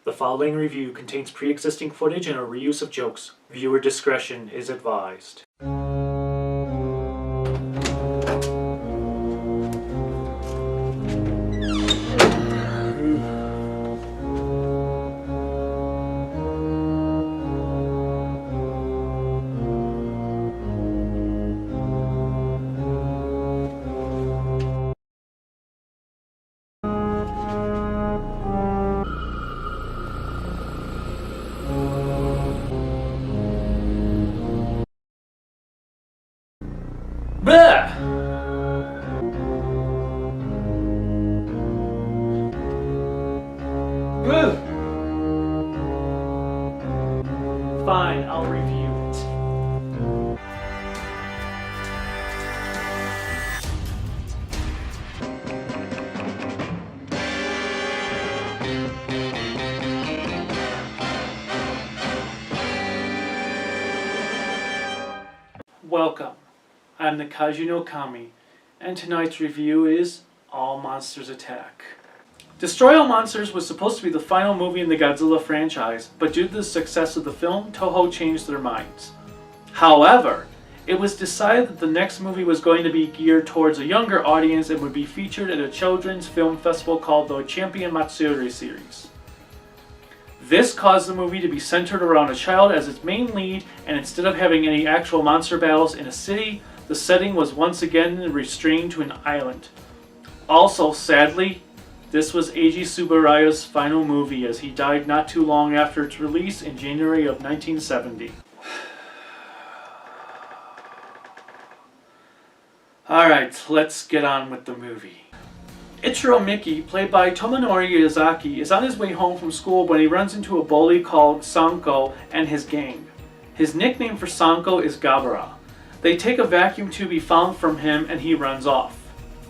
The following review contains pre-existing footage and a reuse of jokes. Viewer discretion is advised. Blah! Blah! Fine, I'll review it. Welcome. I'm the Kaiju no Kami, and tonight's review is All Monsters Attack. Destroy All Monsters was supposed to be the final movie in the Godzilla franchise, but due to the success of the film, Toho changed their minds. However, it was decided that the next movie was going to be geared towards a younger audience and would be featured at a children's film festival called the Champion Matsuri series. This caused the movie to be centered around a child as its main lead, and instead of having any actual monster battles in a city, the setting was once again restrained to an island. Also, sadly, this was Eiji Tsuburaya's final movie, as he died not too long after its release in January of 1970. Alright, let's get on with the movie. Ichiro Miki, played by Tomonori Yazaki, is on his way home from school when he runs into a bully called Sanko and his gang. His nickname for Sanko is Gabara. They take a vacuum tube he found from him and he runs off.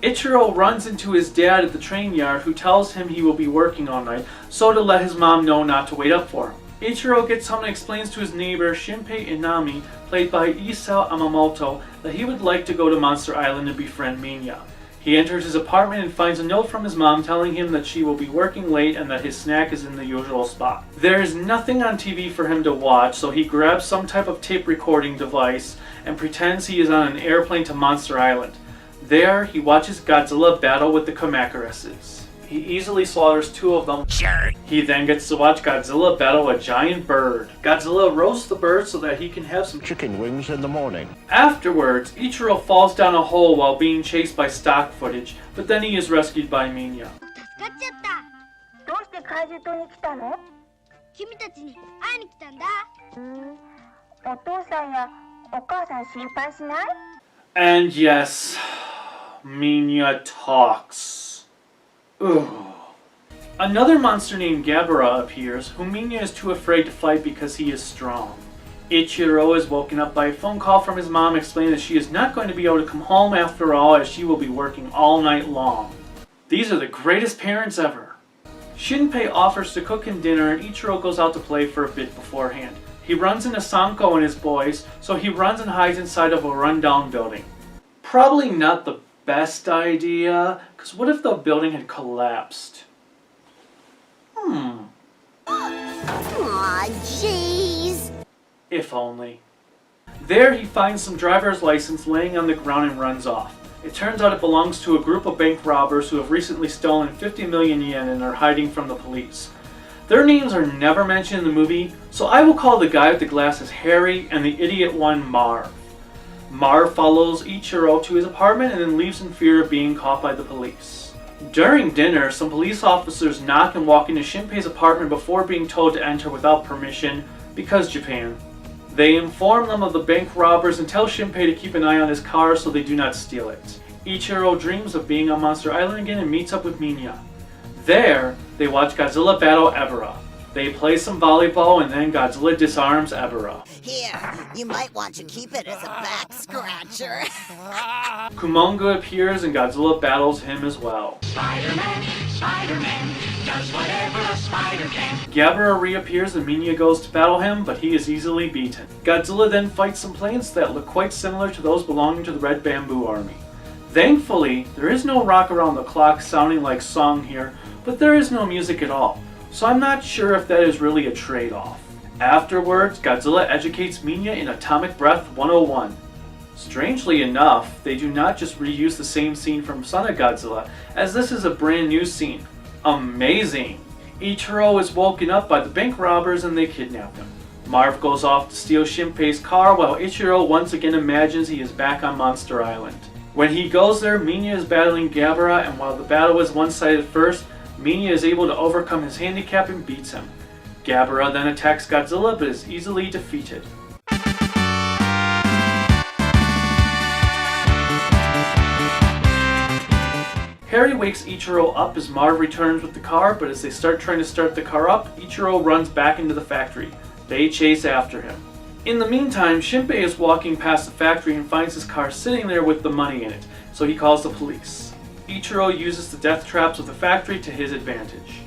Ichiro runs into his dad at the train yard, who tells him he will be working all night, so to let his mom know not to wait up for him. Ichiro gets home and explains to his neighbor Shinpei Inami, played by Isao Amamoto, that he would like to go to Monster Island and befriend Minya. He enters his apartment and finds a note from his mom telling him that she will be working late and that his snack is in the usual spot. There is nothing on TV for him to watch, so he grabs some type of tape recording device and pretends he is on an airplane to Monster Island. There, he watches Godzilla battle with the Kamakaresses. He easily slaughters two of them. Sure. He then gets to watch Godzilla battle a giant bird. Godzilla roasts the bird so that he can have some chicken wings in the morning. Afterwards, Ichiro falls down a hole while being chased by stock footage, but then he is rescued by Minya. And yes, Minya talks. Ugh. Another monster named Gabara appears, whom Minya is too afraid to fight because he is strong. Ichiro is woken up by a phone call from his mom explaining that she is not going to be able to come home after all, as she will be working all night long. These are the greatest parents ever. Shinpei offers to cook him dinner and Ichiro goes out to play for a bit beforehand. He runs into Sanko and his boys, so he runs and hides inside of a rundown building. Probably not the best idea, because what if the building had collapsed? Aw, jeez. If only. There he finds some driver's license laying on the ground and runs off. It turns out it belongs to a group of bank robbers who have recently stolen 50 million yen and are hiding from the police. Their names are never mentioned in the movie, so I will call the guy with the glasses Harry and the idiot one Marv. Marv follows Ichiro to his apartment and then leaves in fear of being caught by the police. During dinner, some police officers knock and walk into Shinpei's apartment before being told to enter without permission, because Japan. They inform them of the bank robbers and tell Shinpei to keep an eye on his car so they do not steal it. Ichiro dreams of being on Monster Island again and meets up with Minya. There, they watch Godzilla battle Ebirah. They play some volleyball and then Godzilla disarms Ebirah. Here, you might want to keep it as a back scratcher. Kumonga appears and Godzilla battles him as well. Spider-Man does whatever a spider can. Gabara reappears and Minya goes to battle him, but he is easily beaten. Godzilla then fights some planes that look quite similar to those belonging to the Red Bamboo Army. Thankfully, there is no rock around the clock sounding like song here, but there is no music at all. So I'm not sure if that is really a trade-off. Afterwards, Godzilla educates Minya in Atomic Breath 101. Strangely enough, they do not just reuse the same scene from Son of Godzilla, as this is a brand new scene. Amazing! Ichiro is woken up by the bank robbers and they kidnap him. Marv goes off to steal Shinpei's car while Ichiro once again imagines he is back on Monster Island. When he goes there, Minya is battling Gabara, and while the battle is one-sided at first, Minya is able to overcome his handicap and beats him. Gabara then attacks Godzilla but is easily defeated. Harry wakes Ichiro up as Marv returns with the car, but as they start trying to start the car up, Ichiro runs back into the factory. They chase after him. In the meantime, Shinpei is walking past the factory and finds his car sitting there with the money in it, so he calls the police. Ichiro uses the death traps of the factory to his advantage.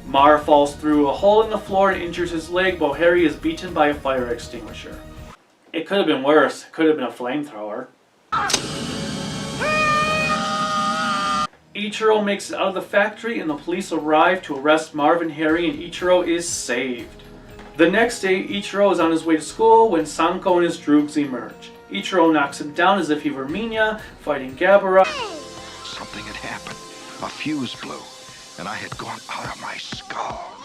Marv falls through a hole in the floor and injures his leg while Harry is beaten by a fire extinguisher. It could have been worse. It could have been a flamethrower. Ichiro makes it out of the factory and the police arrive to arrest Marv and Harry, and Ichiro is saved. The next day, Ichiro is on his way to school when Sanko and his droogs emerge. Ichiro knocks him down as if he were Minya, fighting Gabara. Something had happened. A fuse blew, and I had gone out of my skull.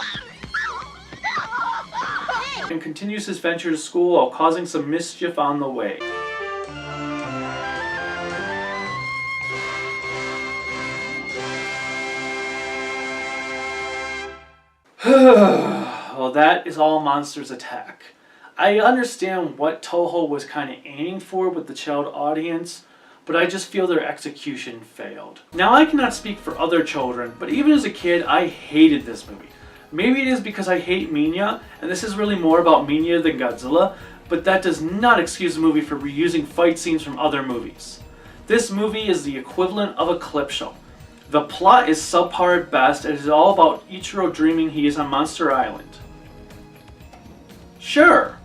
And continues his venture to school while causing some mischief on the way. Well, that is all Monsters Attack. I understand what Toho was kind of aiming for with the child audience, but I just feel their execution failed. Now, I cannot speak for other children, but even as a kid, I hated this movie. Maybe it is because I hate Minya, and this is really more about Minya than Godzilla, but that does not excuse the movie for reusing fight scenes from other movies. This movie is the equivalent of a clip show. The plot is subpar at best, and it is all about Ichiro dreaming he is on Monster Island. Sure,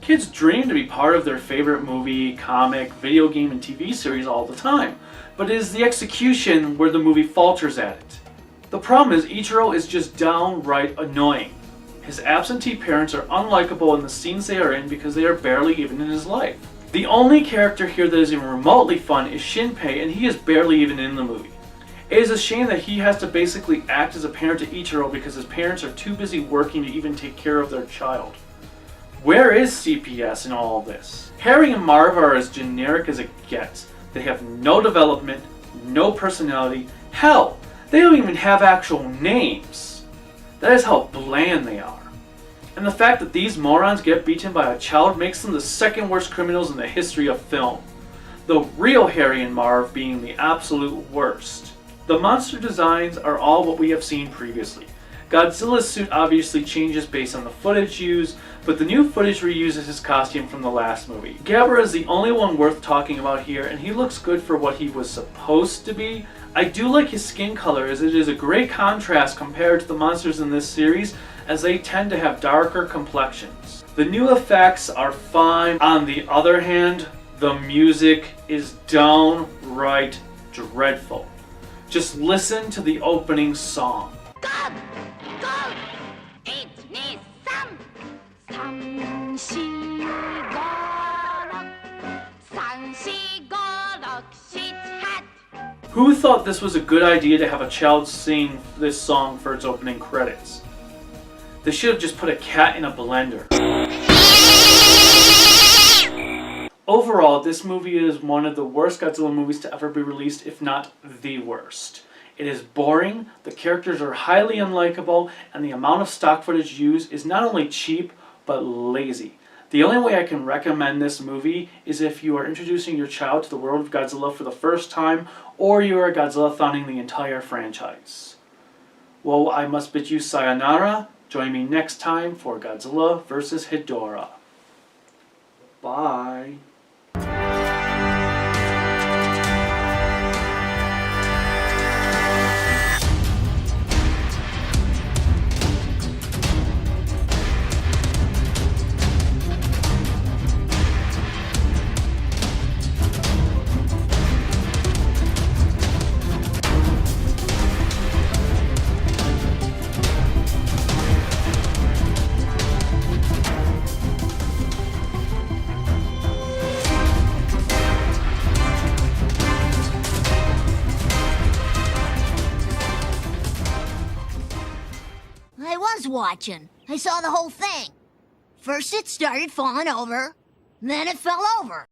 kids dream to be part of their favorite movie, comic, video game, and TV series all the time, but it is the execution where the movie falters at it. The problem is Ichiro is just downright annoying. His absentee parents are unlikable in the scenes they are in because they are barely even in his life. The only character here that is even remotely fun is Shinpei, and he is barely even in the movie. It is a shame that he has to basically act as a parent to Ichiro because his parents are too busy working to even take care of their child. Where is CPS in all of this? Harry and Marv are as generic as it gets. They have no development, no personality. Hell, they don't even have actual names. That is how bland they are. And the fact that these morons get beaten by a child makes them the second worst criminals in the history of film. The real Harry and Marv being the absolute worst. The monster designs are all what we have seen previously. Godzilla's suit obviously changes based on the footage used, but the new footage reuses his costume from the last movie. Gabara is the only one worth talking about here, and he looks good for what he was supposed to be. I do like his skin color, as it is a great contrast compared to the monsters in this series, as they tend to have darker complexions. The new effects are fine. On the other hand, the music is downright dreadful. Just listen to the opening song. Who thought this was a good idea to have a child sing this song for its opening credits? They should have just put a cat in a blender. Overall, this movie is one of the worst Godzilla movies to ever be released, if not the worst. It is boring, the characters are highly unlikable, and the amount of stock footage used is not only cheap, but lazy. The only way I can recommend this movie is if you are introducing your child to the world of Godzilla for the first time, or you are Godzilla-thawning the entire franchise. Well, I must bid you sayonara. Join me next time for Godzilla vs. Hedorah. Bye. was watching. I saw the whole thing. First it started falling over, then it fell over.